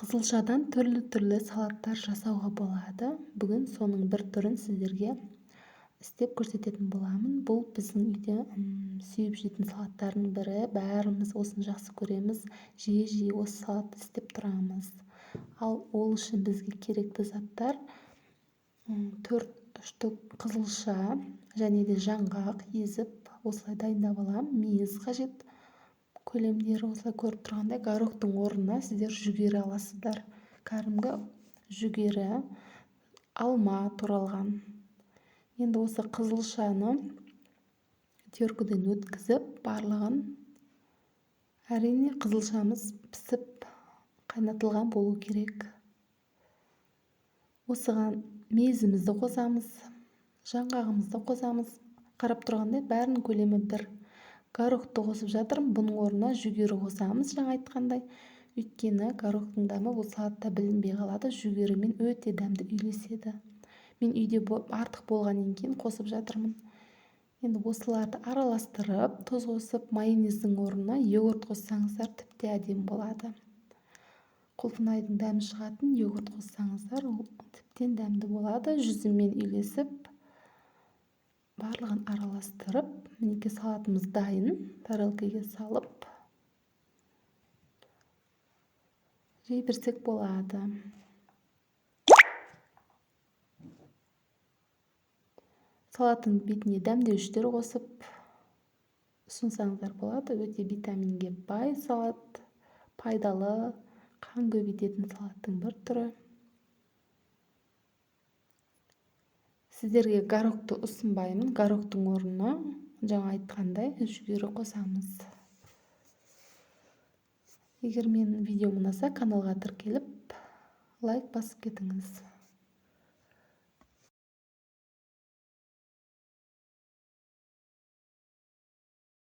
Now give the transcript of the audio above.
Қызылшадан түрлі салаттар жасауға болады. Бүгін соның бір түрін сіздерге істеп көрсететін боламын. Бұл біздің үйде сүйіп жейтін салаттардың бірі. Бәріміз осыны жақсы көреміз. Жиі осы салатты істеп тұрамыз. Ал ол үшін бізге керекті заттар 4 штук қызылша және де жаңғақ езіп осылай дайындап аламын. Мейіз қажет. Көлемдері осылай көріп тұрғандай, горохтың орнына сіздер жүгері аласыздар. Кәдімгі жүгері, алма туралған. Енді осы қызылшаны теркіден өткізіп, барлығын әрине қызылшамыз пісіп қайнатылған болу керек. Осыған мейізімізді қосамыз, жаңғағымызды қосамыз. Қарап тұрғандай бәрінің көлемі бір. Горохты қосып жатырмын, бұның орнына жүгері қосамыз, жаңа айтқандай. Өйткені горохтың дәмі бұл салатта білінбей қалады, жүгерімен өте дәмді үйлеседі. Мен үйде артық болғаннан кейін қосып жатырмын. Енді осыларды араластырып, тұз қосып, майонездің орнына йогурт қоссаңыздар тіпті әдемі болады. Құлпынайдың дәмі шығатын йогурт қоссаңыздар, ол тіптен дәмді болады. Жүзімен үйлесіп, барлығын араластырып, мінекей салатымыз дайын. Тарелкаға салып жей берсек болады. Салаттың бетіне дәмдеуіштер қосып ұсынсаңыздар болады. Өте витаминге бай салат, пайдалы, қан көбейтетін салаттың бір түрі. Сіздерге горохты ұсынбаймын. Горохтың орнына жаңа айтқандай жүгері қосамыз. Егер менің видеом ұнаса, каналға тіркеліп, лайк басып кетіңіз.